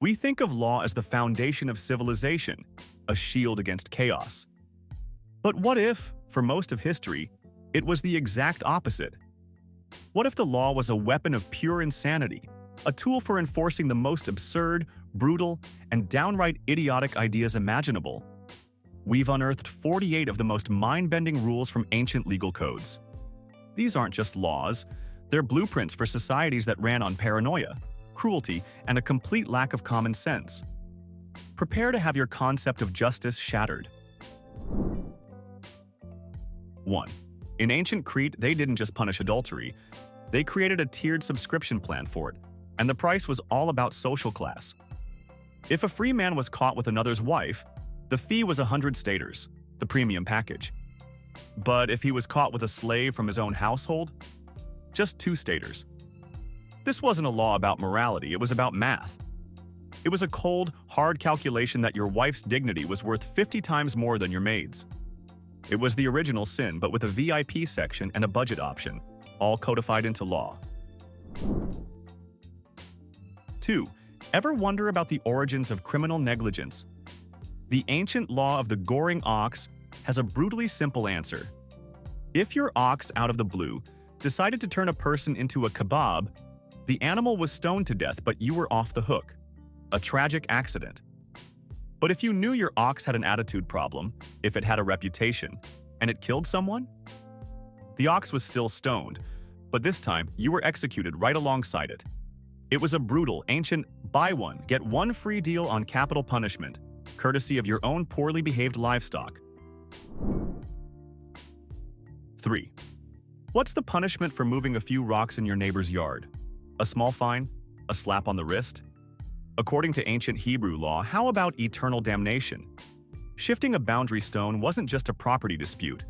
We think of law as the foundation of civilization, a shield against chaos. But what if, for most of history, it was the exact opposite? What if the law was a weapon of pure insanity, a tool for enforcing the most absurd, brutal, and downright idiotic ideas imaginable? We've unearthed 48 of the most mind-bending rules from ancient legal codes. These aren't just laws, they're blueprints for societies that ran on paranoia, cruelty, and a complete lack of common sense. Prepare to have your concept of justice shattered. 1. In ancient Crete, they didn't just punish adultery, they created a tiered subscription plan for it, and the price was all about social class. If a free man was caught with another's wife, the fee was 100 staters, the premium package. But if he was caught with a slave from his own household, just 2 staters. This wasn't a law about morality, it was about math. It was a cold, hard calculation that your wife's dignity was worth 50 times more than your maid's. It was the original sin, but with a VIP section and a budget option, all codified into law. 2. Ever wonder about the origins of criminal negligence? The ancient law of the goring ox has a brutally simple answer. If your ox, out of the blue, decided to turn a person into a kebab, the animal was stoned to death, but you were off the hook. A tragic accident. But if you knew your ox had an attitude problem, if it had a reputation, and it killed someone, the ox was still stoned, but this time you were executed right alongside it. It was a brutal, ancient, buy one, get one free deal on capital punishment, courtesy of your own poorly behaved livestock. 3. What's the punishment for moving a few rocks in your neighbor's yard? A small fine? A slap on the wrist? According to ancient Hebrew law, how about eternal damnation? Shifting a boundary stone wasn't just a property dispute.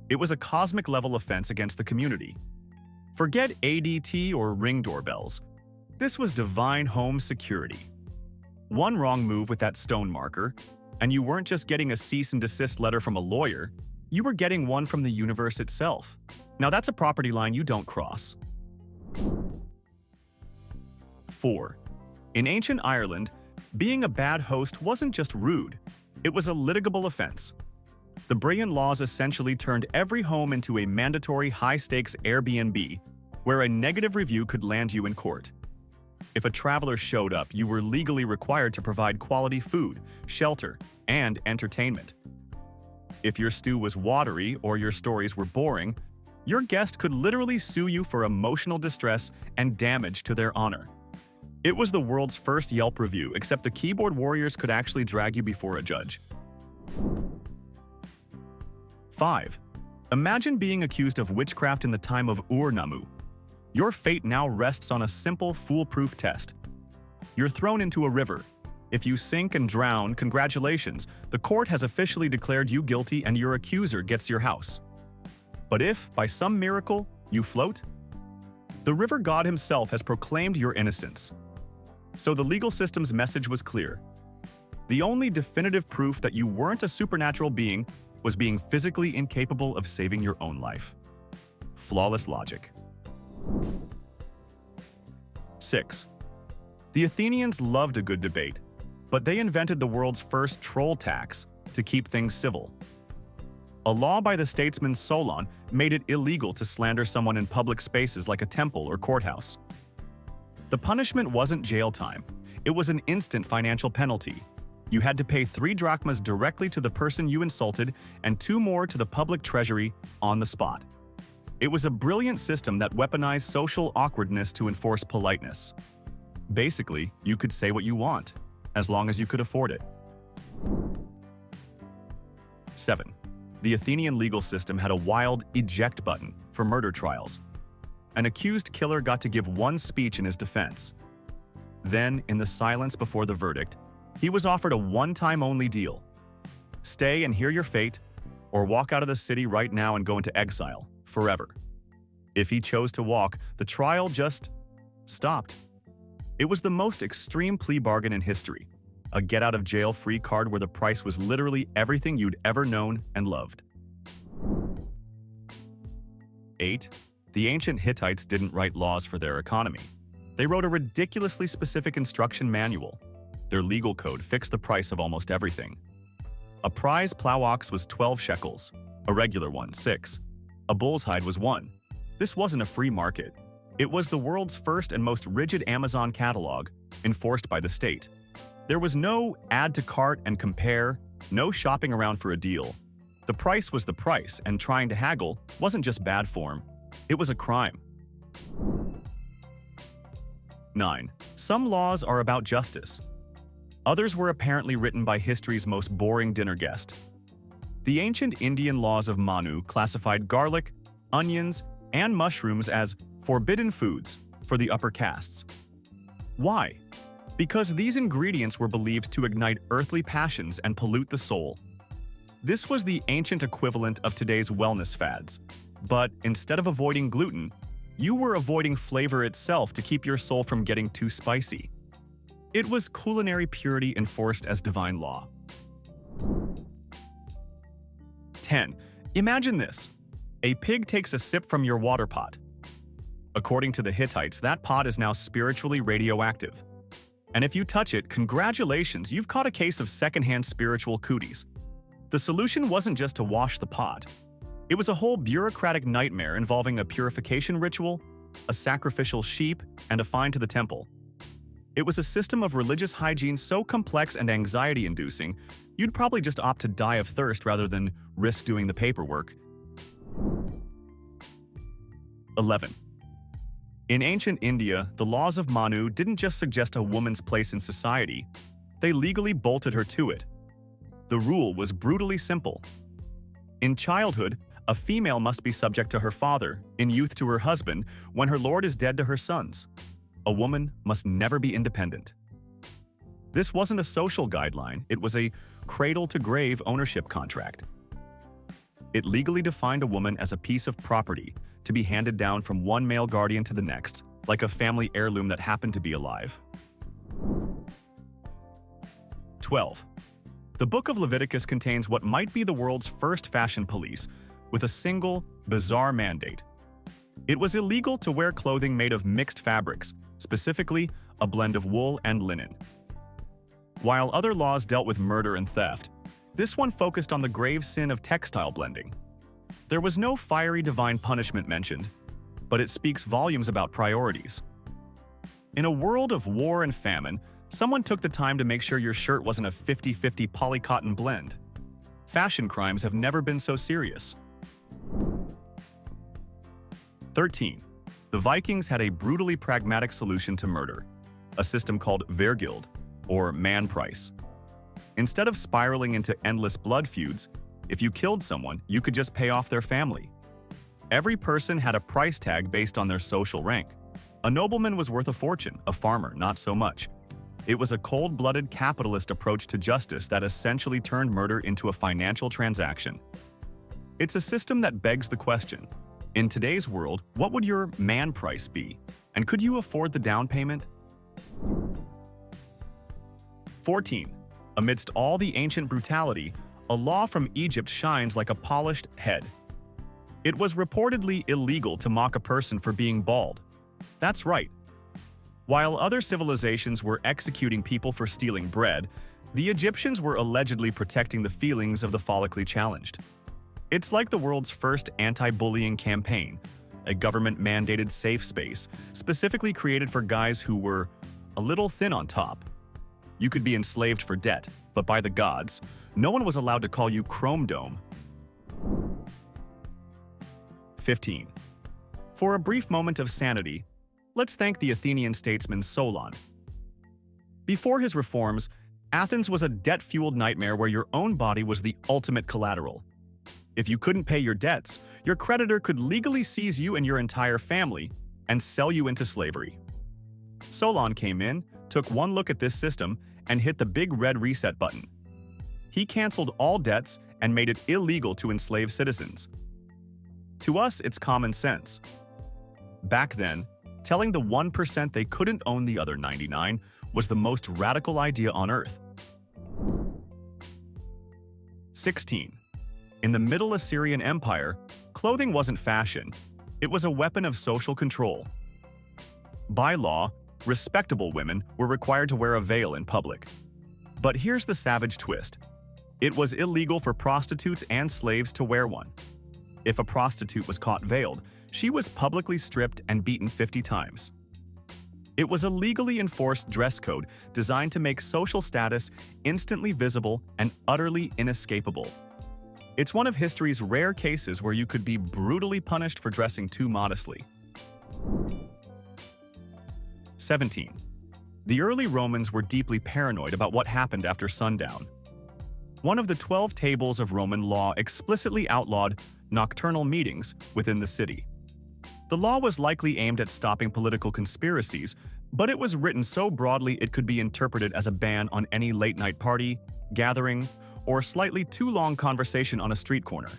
It was a cosmic-level offense against the community. Forget ADT or Ring doorbells. This was divine home security. One wrong move with that stone marker, and you weren't just getting a cease and desist letter from a lawyer, you were getting one from the universe itself. Now that's a property line you don't cross. 4. In ancient Ireland, being a bad host wasn't just rude, it was a litigable offense. The Brehon laws essentially turned every home into a mandatory high-stakes Airbnb, where a negative review could land you in court. If a traveler showed up, you were legally required to provide quality food, shelter, and entertainment. If your stew was watery or your stories were boring, your guest could literally sue you for emotional distress and damage to their honor. It was the world's first Yelp review, except the keyboard warriors could actually drag you before a judge. 5. Imagine being accused of witchcraft in the time of Ur-Nammu. Your fate now rests on a simple, foolproof test. You're thrown into a river. If you sink and drown, congratulations, the court has officially declared you guilty and your accuser gets your house. But if, by some miracle, you float, the river god himself has proclaimed your innocence. So the legal system's message was clear. The only definitive proof that you weren't a supernatural being was being physically incapable of saving your own life. Flawless logic. 6. The Athenians loved a good debate, but they invented the world's first troll tax to keep things civil. A law by the statesman Solon made it illegal to slander someone in public spaces like a temple or courthouse. The punishment wasn't jail time, it was an instant financial penalty. You had to pay 3 drachmas directly to the person you insulted and 2 more to the public treasury on the spot. It was a brilliant system that weaponized social awkwardness to enforce politeness. Basically, you could say what you want, as long as you could afford it. 7. The Athenian legal system had a wild eject button for murder trials. An accused killer got to give one speech in his defense. Then, in the silence before the verdict, he was offered a one-time-only deal. Stay and hear your fate, or walk out of the city right now and go into exile, forever. If he chose to walk, the trial just stopped. It was the most extreme plea bargain in history, a get-out-of-jail-free card where the price was literally everything you'd ever known and loved. 8. The ancient Hittites didn't write laws for their economy. They wrote a ridiculously specific instruction manual. Their legal code fixed the price of almost everything. A prize plow ox was 12 shekels, a regular one 6. A bull's hide was 1. This wasn't a free market. It was the world's first and most rigid Amazon catalog, enforced by the state. There was no add to cart and compare, no shopping around for a deal. The price was the price, and trying to haggle wasn't just bad form, it was a crime. 9. Some laws are about justice. Others were apparently written by history's most boring dinner guest. The ancient Indian laws of Manu classified garlic, onions, and mushrooms as forbidden foods for the upper castes. Why? Because these ingredients were believed to ignite earthly passions and pollute the soul. This was the ancient equivalent of today's wellness fads. But instead of avoiding gluten, you were avoiding flavor itself to keep your soul from getting too spicy. It was culinary purity enforced as divine law. 10. Imagine this. A pig takes a sip from your water pot. According to the Hittites, that pot is now spiritually radioactive. And if you touch it, congratulations, you've caught a case of secondhand spiritual cooties. The solution wasn't just to wash the pot. It was a whole bureaucratic nightmare involving a purification ritual, a sacrificial sheep, and a fine to the temple. It was a system of religious hygiene so complex and anxiety-inducing, you'd probably just opt to die of thirst rather than risk doing the paperwork. 11. In ancient India, the laws of Manu didn't just suggest a woman's place in society, they legally bolted her to it. The rule was brutally simple. In childhood, a female must be subject to her father, in youth to her husband, when her lord is dead to her sons. A woman must never be independent. This wasn't a social guideline, it was a cradle-to-grave ownership contract. It legally defined a woman as a piece of property to be handed down from one male guardian to the next, like a family heirloom that happened to be alive. 12. The Book of Leviticus contains what might be the world's first fashion police, with a single, bizarre mandate. It was illegal to wear clothing made of mixed fabrics, specifically a blend of wool and linen. While other laws dealt with murder and theft, this one focused on the grave sin of textile blending. There was no fiery divine punishment mentioned, but it speaks volumes about priorities. In a world of war and famine, someone took the time to make sure your shirt wasn't a 50-50 polycotton blend. Fashion crimes have never been so serious. 13. The Vikings had a brutally pragmatic solution to murder, a system called Wergild, or man price. Instead of spiraling into endless blood feuds, if you killed someone, you could just pay off their family. Every person had a price tag based on their social rank. A nobleman was worth a fortune, a farmer not so much. It was a cold-blooded capitalist approach to justice that essentially turned murder into a financial transaction. It's a system that begs the question, in today's world, what would your man price be? And could you afford the down payment? 14. Amidst all the ancient brutality, a law from Egypt shines like a polished head. It was reportedly illegal to mock a person for being bald. That's right. While other civilizations were executing people for stealing bread, the Egyptians were allegedly protecting the feelings of the follically challenged. It's like the world's first anti-bullying campaign, a government-mandated safe space specifically created for guys who were a little thin on top. You could be enslaved for debt, but by the gods, no one was allowed to call you Chrome Dome. 15. For a brief moment of sanity, let's thank the Athenian statesman Solon. Before his reforms, Athens was a debt-fueled nightmare where your own body was the ultimate collateral. If you couldn't pay your debts, your creditor could legally seize you and your entire family and sell you into slavery. Solon came in, took one look at this system, and hit the big red reset button. He canceled all debts and made it illegal to enslave citizens. To us, it's common sense. Back then, telling the 1% they couldn't own the other 99 was the most radical idea on Earth. 16. In the Middle Assyrian Empire, clothing wasn't fashion, it was a weapon of social control. By law, respectable women were required to wear a veil in public. But here's the savage twist. It was illegal for prostitutes and slaves to wear one. If a prostitute was caught veiled, she was publicly stripped and beaten 50 times. It was a legally enforced dress code designed to make social status instantly visible and utterly inescapable. It's one of history's rare cases where you could be brutally punished for dressing too modestly. 17. The early Romans were deeply paranoid about what happened after sundown. One of the 12 tables of Roman law explicitly outlawed nocturnal meetings within the city. The law was likely aimed at stopping political conspiracies, but it was written so broadly it could be interpreted as a ban on any late-night party, gathering, or slightly too long conversation on a street corner.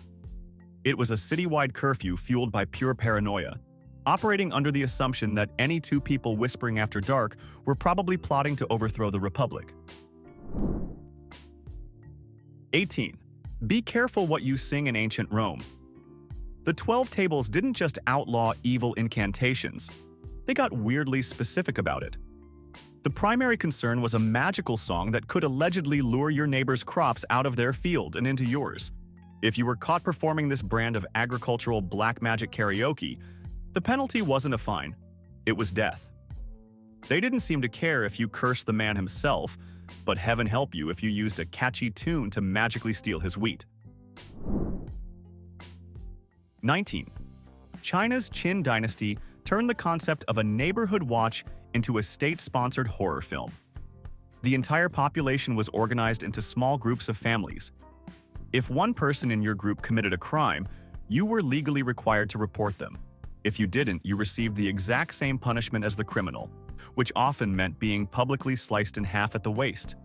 It was a citywide curfew fueled by pure paranoia, operating under the assumption that any two people whispering after dark were probably plotting to overthrow the Republic. 18. Be careful what you sing in ancient Rome. The 12 tables didn't just outlaw evil incantations, they got weirdly specific about it. The primary concern was a magical song that could allegedly lure your neighbor's crops out of their field and into yours. If you were caught performing this brand of agricultural black magic karaoke, the penalty wasn't a fine, it was death. They didn't seem to care if you cursed the man himself, but heaven help you if you used a catchy tune to magically steal his wheat. 19. China's Qin dynasty turned the concept of a neighborhood watch into a state-sponsored horror film. The entire population was organized into small groups of families. If one person in your group committed a crime, you were legally required to report them. If you didn't, you received the exact same punishment as the criminal, which often meant being publicly sliced in half at the waist.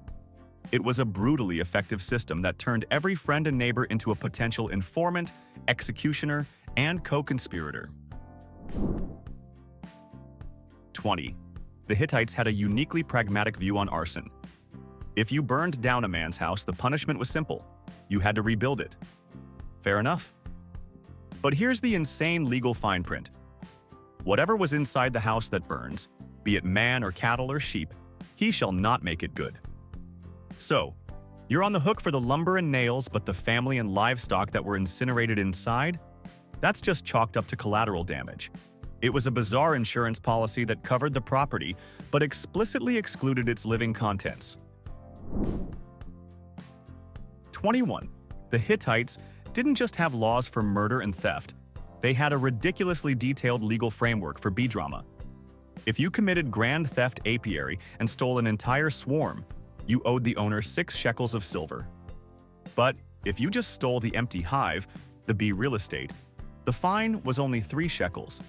It was a brutally effective system that turned every friend and neighbor into a potential informant, executioner, and co-conspirator. 20. The Hittites had a uniquely pragmatic view on arson. If you burned down a man's house, the punishment was simple. You had to rebuild it. Fair enough. But here's the insane legal fine print. Whatever was inside the house that burns, be it man or cattle or sheep, he shall not make it good. So, you're on the hook for the lumber and nails, but the family and livestock that were incinerated inside? That's just chalked up to collateral damage. It was a bizarre insurance policy that covered the property, but explicitly excluded its living contents. 21. The Hittites didn't just have laws for murder and theft. They had a ridiculously detailed legal framework for bee drama. If you committed grand theft apiary and stole an entire swarm, you owed the owner 6 shekels of silver. But if you just stole the empty hive, the bee real estate, the fine was only 3 shekels.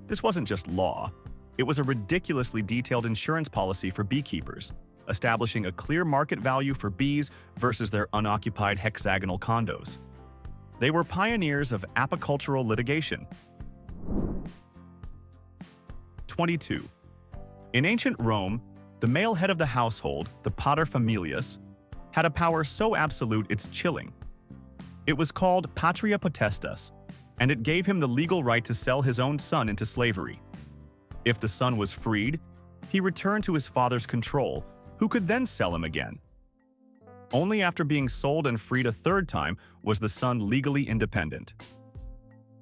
This wasn't just law. It was a ridiculously detailed insurance policy for beekeepers, establishing a clear market value for bees versus their unoccupied hexagonal condos. They were pioneers of apicultural litigation. 22. In ancient Rome, the male head of the household, the pater familias, had a power so absolute it's chilling. It was called patria potestas, and it gave him the legal right to sell his own son into slavery. If the son was freed, he returned to his father's control, who could then sell him again. Only after being sold and freed a third time was the son legally independent.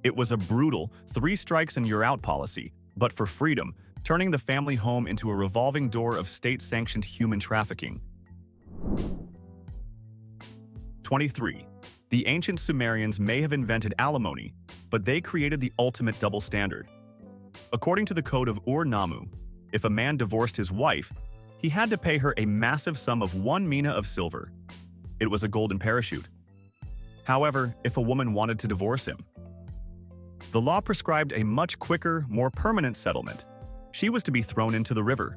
It was a brutal 3 strikes and you're out policy, but for freedom, turning the family home into a revolving door of state-sanctioned human trafficking. 23. The ancient Sumerians may have invented alimony, but they created the ultimate double standard. According to the Code of Ur-Nammu, if a man divorced his wife, he had to pay her a massive sum of 1 mina of silver. It was a golden parachute. However, if a woman wanted to divorce him, the law prescribed a much quicker, more permanent settlement. She was to be thrown into the river.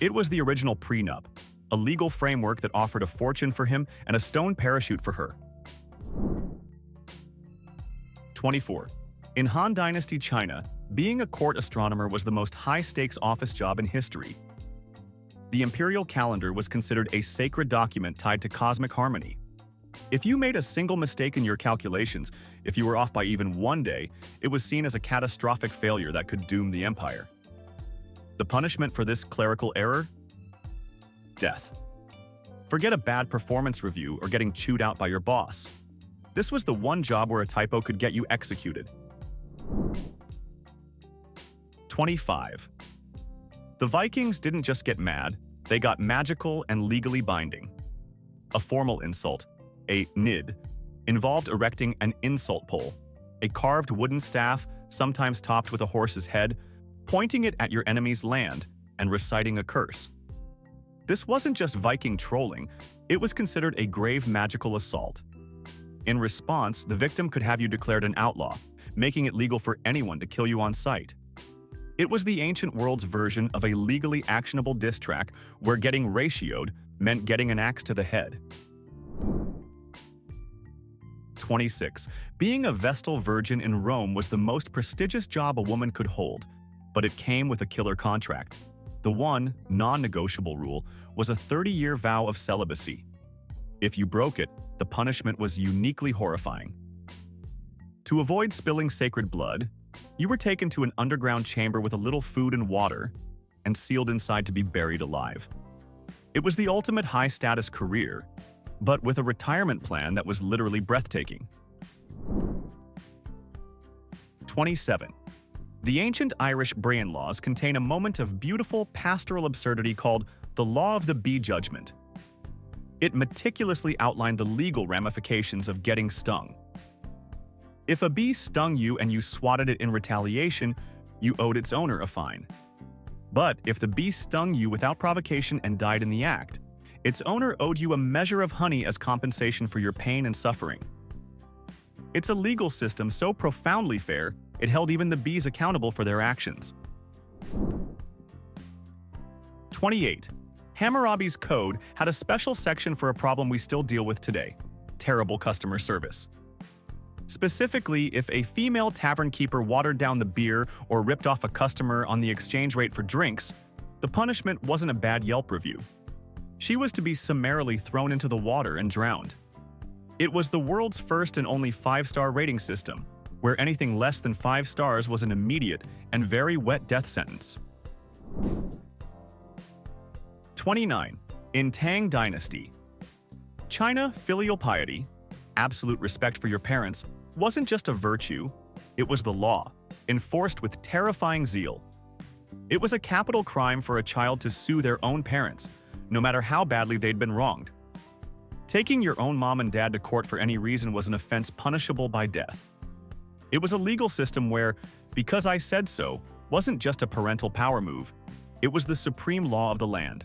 It was the original prenup, a legal framework that offered a fortune for him and a stone parachute for her. 24. In Han Dynasty China, being a court astronomer was the most high-stakes office job in history. The imperial calendar was considered a sacred document tied to cosmic harmony. If you made a single mistake in your calculations, if you were off by even 1 day, it was seen as a catastrophic failure that could doom the empire. The punishment for this clerical error? Death. Forget a bad performance review or getting chewed out by your boss. This was the one job where a typo could get you executed. 25. The Vikings didn't just get mad, they got magical and legally binding. A formal insult, a nid, involved erecting an insult pole, a carved wooden staff, sometimes topped with a horse's head, pointing it at your enemy's land and reciting a curse. This wasn't just Viking trolling, it was considered a grave magical assault. In response, the victim could have you declared an outlaw, making it legal for anyone to kill you on sight. It was the ancient world's version of a legally actionable diss track where getting ratioed meant getting an axe to the head. 26. Being a Vestal Virgin in Rome was the most prestigious job a woman could hold, but it came with a killer contract. The one, non-negotiable rule was a 30-year vow of celibacy. If you broke it, the punishment was uniquely horrifying. To avoid spilling sacred blood, you were taken to an underground chamber with a little food and water and sealed inside to be buried alive. It was the ultimate high-status career, but with a retirement plan that was literally breathtaking. 27. The ancient Irish Brehon laws contain a moment of beautiful pastoral absurdity called the Law of the Bee Judgment. It meticulously outlined the legal ramifications of getting stung. If a bee stung you and you swatted it in retaliation, you owed its owner a fine. But if the bee stung you without provocation and died in the act, its owner owed you a measure of honey as compensation for your pain and suffering. It's a legal system so profoundly fair, it held even the bees accountable for their actions. 28. Hammurabi's code had a special section for a problem we still deal with today: terrible customer service. Specifically, if a female tavern keeper watered down the beer or ripped off a customer on the exchange rate for drinks, the punishment wasn't a bad Yelp review. She was to be summarily thrown into the water and drowned. It was the world's first and only 5-star rating system, where anything less than 5 stars was an immediate and very wet death sentence. 29. In Tang Dynasty. China, filial piety, absolute respect for your parents, wasn't just a virtue, it was the law, enforced with terrifying zeal. It was a capital crime for a child to sue their own parents, no matter how badly they'd been wronged. Taking your own mom and dad to court for any reason was an offense punishable by death. It was a legal system where, because I said so, wasn't just a parental power move, it was the supreme law of the land.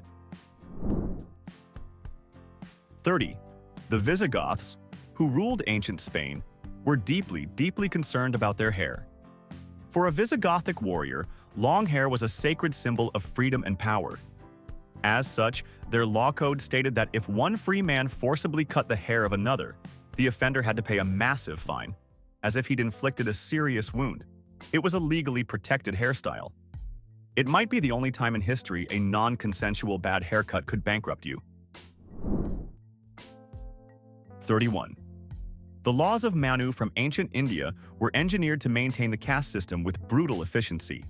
30. The Visigoths, who ruled ancient Spain, were deeply, deeply concerned about their hair. For a Visigothic warrior, long hair was a sacred symbol of freedom and power. As such, their law code stated that if one free man forcibly cut the hair of another, the offender had to pay a massive fine, as if he'd inflicted a serious wound. It was a legally protected hairstyle. It might be the only time in history a non-consensual bad haircut could bankrupt you. 31. The laws of Manu from ancient India were engineered to maintain the caste system with brutal efficiency.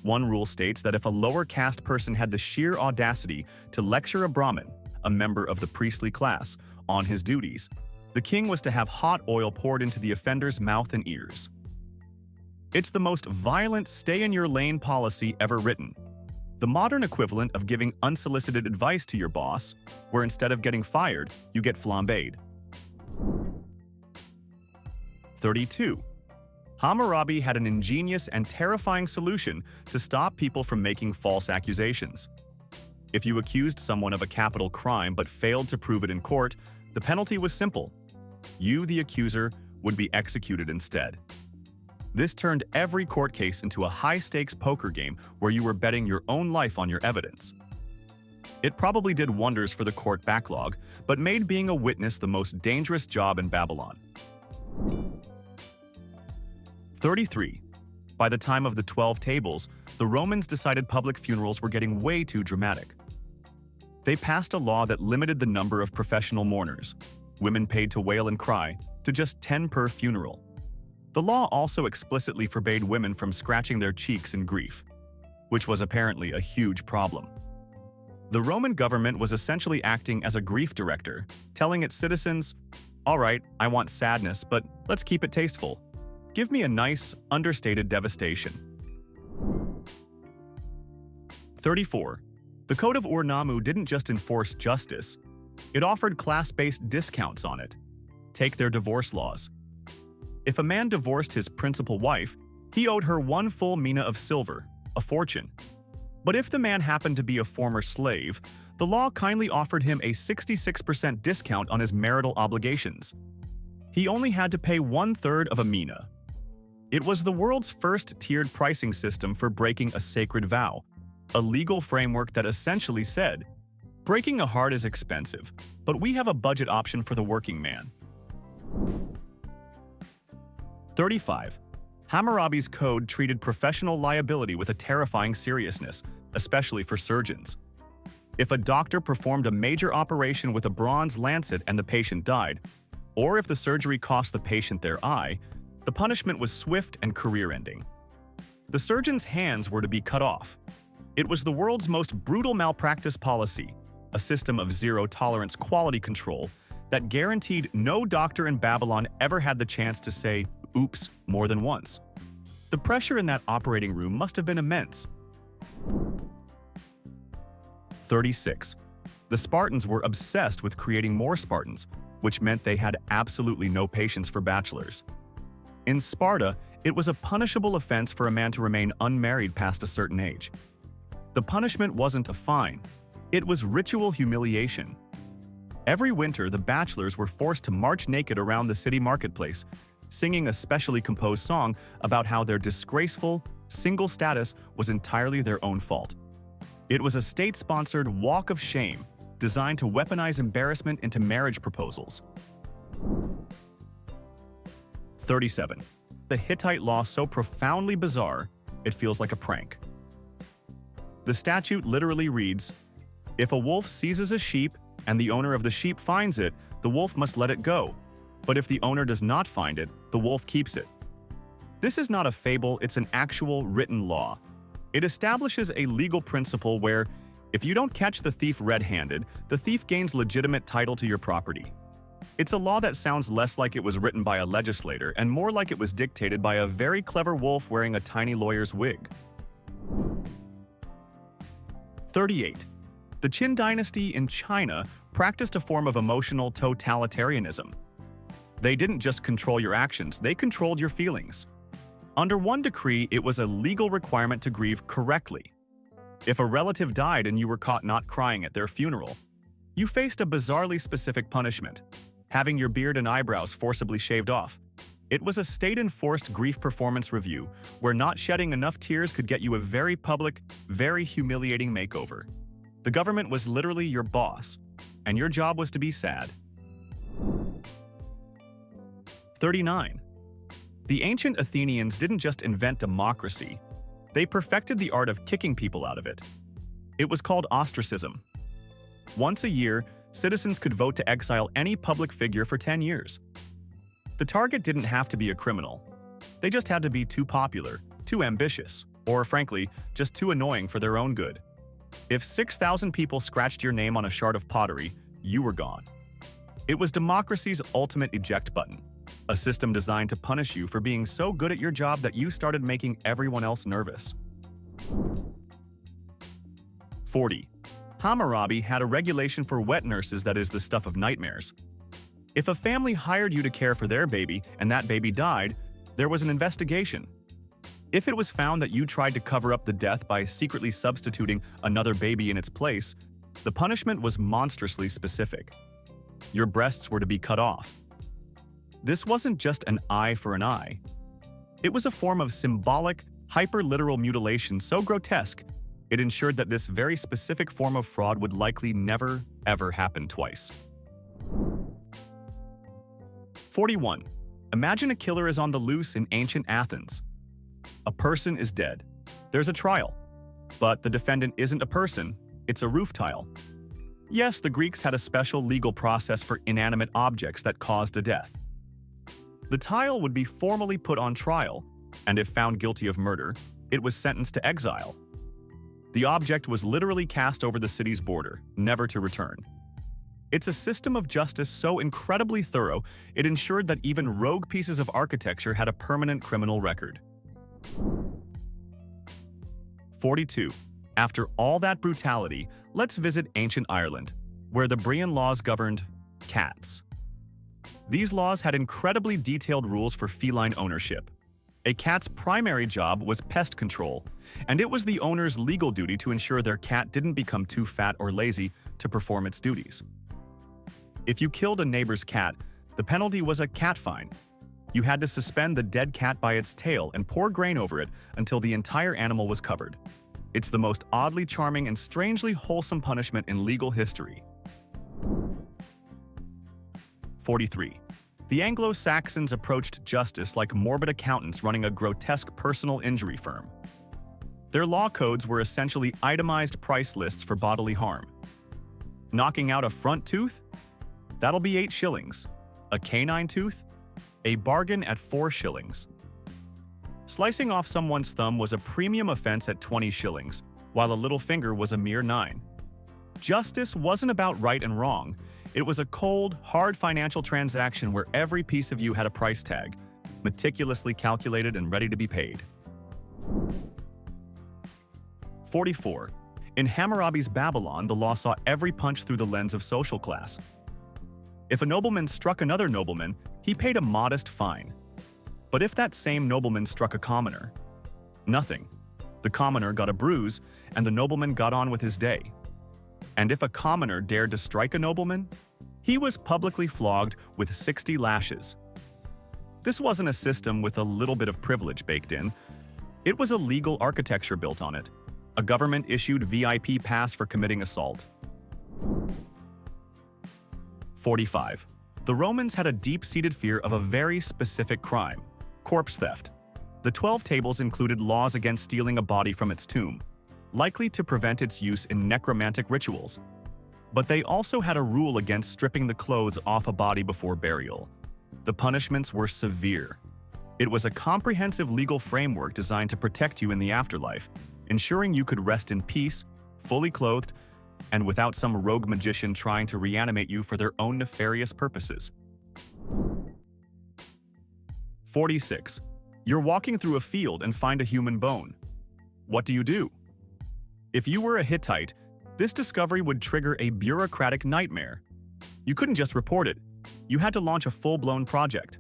One rule states that if a lower caste person had the sheer audacity to lecture a Brahmin, a member of the priestly class, on his duties, the king was to have hot oil poured into the offender's mouth and ears. It's the most violent stay-in-your-lane policy ever written. The modern equivalent of giving unsolicited advice to your boss, where instead of getting fired, you get flambéed. 32. Hammurabi had an ingenious and terrifying solution to stop people from making false accusations. If you accused someone of a capital crime but failed to prove it in court, the penalty was simple. You, the accuser, would be executed instead. This turned every court case into a high-stakes poker game where you were betting your own life on your evidence. It probably did wonders for the court backlog, but made being a witness the most dangerous job in Babylon. 33. By the time of the 12 Tables, the Romans decided public funerals were getting way too dramatic. They passed a law that limited the number of professional mourners, women paid to wail and cry, to just 10 per funeral. The law also explicitly forbade women from scratching their cheeks in grief. which was apparently a huge problem. The Roman government was essentially acting as a grief director, telling its citizens, "All right, I want sadness, but let's keep it tasteful. Give me a nice, understated devastation." 34. The Code of Hammurabi didn't just enforce justice, it offered class-based discounts on it. Take their divorce laws. If a man divorced his principal wife, he owed her 1 full mina of silver, a fortune. But if the man happened to be a former slave, the law kindly offered him a 66% discount on his marital obligations. He only had to pay 1/3 of a mina. It was the world's first tiered pricing system for breaking a sacred vow, a legal framework that essentially said, breaking a heart is expensive, but we have a budget option for the working man. 35. Hammurabi's code treated professional liability with a terrifying seriousness, especially for surgeons. If a doctor performed a major operation with a bronze lancet and the patient died, or if the surgery cost the patient their eye, the punishment was swift and career-ending. The surgeon's hands were to be cut off. It was the world's most brutal malpractice policy, a system of zero-tolerance quality control that guaranteed no doctor in Babylon ever had the chance to say, "Oops," more than once. The pressure in that operating room must have been immense. 36. The Spartans were obsessed with creating more Spartans, which meant they had absolutely no patience for bachelors. In Sparta, it was a punishable offense for a man to remain unmarried past a certain age. The punishment wasn't a fine. It was ritual humiliation. Every winter, the bachelors were forced to march naked around the city marketplace, singing a specially composed song about how their disgraceful, single status was entirely their own fault. It was a state-sponsored walk of shame designed to weaponize embarrassment into marriage proposals. 37. The Hittite law so profoundly bizarre, it feels like a prank. The statute literally reads, "If a wolf seizes a sheep and the owner of the sheep finds it, the wolf must let it go. But if the owner does not find it, the wolf keeps it." This is not a fable, it's an actual written law. It establishes a legal principle where, if you don't catch the thief red-handed, the thief gains legitimate title to your property. It's a law that sounds less like it was written by a legislator and more like it was dictated by a very clever wolf wearing a tiny lawyer's wig. 38. The Qin dynasty in China practiced a form of emotional totalitarianism. They didn't just control your actions, they controlled your feelings. Under one decree, it was a legal requirement to grieve correctly. If a relative died and you were caught not crying at their funeral, you faced a bizarrely specific punishment, having your beard and eyebrows forcibly shaved off. It was a state-enforced grief performance review where not shedding enough tears could get you a very public, very humiliating makeover. The government was literally your boss, and your job was to be sad. 39. The ancient Athenians didn't just invent democracy, they perfected the art of kicking people out of it. It was called ostracism. Once a year, citizens could vote to exile any public figure for 10 years. The target didn't have to be a criminal. They just had to be too popular, too ambitious, or frankly, just too annoying for their own good. If 6,000 people scratched your name on a shard of pottery, you were gone. It was democracy's ultimate eject button, a system designed to punish you for being so good at your job that you started making everyone else nervous. 40. Hammurabi had a regulation for wet nurses that is the stuff of nightmares. If a family hired you to care for their baby and that baby died, there was an investigation. If it was found that you tried to cover up the death by secretly substituting another baby in its place, the punishment was monstrously specific. Your breasts were to be cut off. This wasn't just an eye for an eye. It was a form of symbolic, hyper-literal mutilation so grotesque, it ensured that this very specific form of fraud would likely never, ever happen twice. 41. Imagine a killer is on the loose in ancient Athens. A person is dead. There's a trial. But the defendant isn't a person, it's a roof tile. Yes, the Greeks had a special legal process for inanimate objects that caused a death. The tile would be formally put on trial, and if found guilty of murder, it was sentenced to exile. The object was literally cast over the city's border, never to return. It's a system of justice so incredibly thorough, it ensured that even rogue pieces of architecture had a permanent criminal record. 42. After all that brutality, let's visit ancient Ireland, where the Brian laws governed cats. These laws had incredibly detailed rules for feline ownership. A cat's primary job was pest control, and it was the owner's legal duty to ensure their cat didn't become too fat or lazy to perform its duties. If you killed a neighbor's cat, the penalty was a cat fine. You had to suspend the dead cat by its tail and pour grain over it until the entire animal was covered. It's the most oddly charming and strangely wholesome punishment in legal history. 43. The Anglo-Saxons approached justice like morbid accountants running a grotesque personal injury firm. Their law codes were essentially itemized price lists for bodily harm. Knocking out a front tooth? That'll be 8 shillings. A canine tooth? A bargain at 4 shillings. Slicing off someone's thumb was a premium offense at 20 shillings, while a little finger was a mere 9. Justice wasn't about right and wrong. It was a cold, hard financial transaction where every piece of you had a price tag, meticulously calculated and ready to be paid. 44. In Hammurabi's Babylon, the law saw every punch through the lens of social class. If a nobleman struck another nobleman, he paid a modest fine. But if that same nobleman struck a commoner, nothing. The commoner got a bruise, and the nobleman got on with his day. And if a commoner dared to strike a nobleman, he was publicly flogged with 60 lashes. This wasn't a system with a little bit of privilege baked in. It was a legal architecture built on it, a government-issued VIP pass for committing assault. 45. The Romans had a deep-seated fear of a very specific crime: corpse theft. The 12 tables included laws against stealing a body from its tomb, likely to prevent its use in necromantic rituals. But they also had a rule against stripping the clothes off a body before burial. The punishments were severe. It was a comprehensive legal framework designed to protect you in the afterlife, ensuring you could rest in peace, fully clothed, and without some rogue magician trying to reanimate you for their own nefarious purposes. 46. You're walking through a field and find a human bone. What do? If you were a Hittite, this discovery would trigger a bureaucratic nightmare. You couldn't just report it. You had to launch a full-blown project.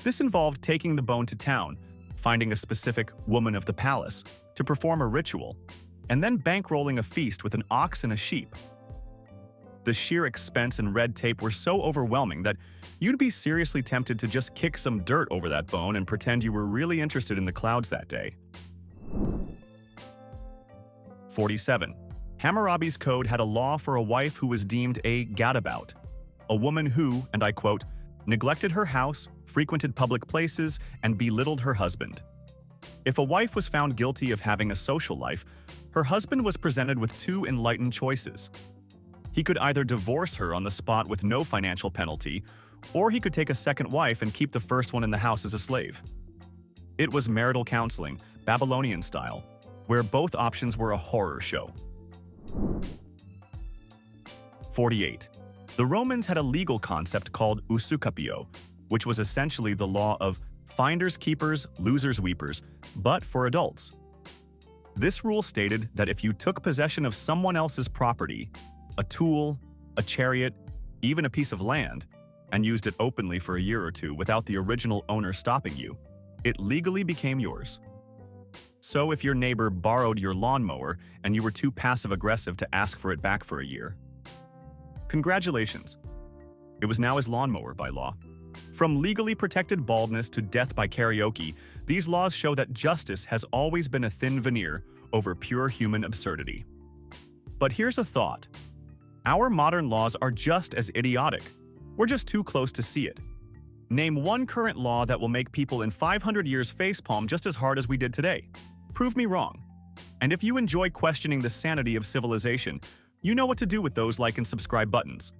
This involved taking the bone to town, finding a specific woman of the palace to perform a ritual, and then bankrolling a feast with an ox and a sheep. The sheer expense and red tape were so overwhelming that you'd be seriously tempted to just kick some dirt over that bone and pretend you were really interested in the clouds that day. 47. Hammurabi's code had a law for a wife who was deemed a gadabout, a woman who, and I quote, neglected her house, frequented public places, and belittled her husband. If a wife was found guilty of having a social life, her husband was presented with 2 enlightened choices. He could either divorce her on the spot with no financial penalty, or he could take a second wife and keep the first one in the house as a slave. It was marital counseling, Babylonian style, where both options were a horror show. 48. The Romans had a legal concept called usucapio, which was essentially the law of finders keepers, losers weepers, but for adults. This rule stated that if you took possession of someone else's property, a tool, a chariot, even a piece of land, and used it openly for a year or 2 without the original owner stopping you, it legally became yours. So if your neighbor borrowed your lawnmower and you were too passive-aggressive to ask for it back for a year, congratulations. It was now his lawnmower by law. From legally protected baldness to death by karaoke, these laws show that justice has always been a thin veneer over pure human absurdity. But here's a thought. Our modern laws are just as idiotic. We're just too close to see it. Name one current law that will make people in 500 years facepalm just as hard as we did today. Prove me wrong. And if you enjoy questioning the sanity of civilization, you know what to do with those like and subscribe buttons.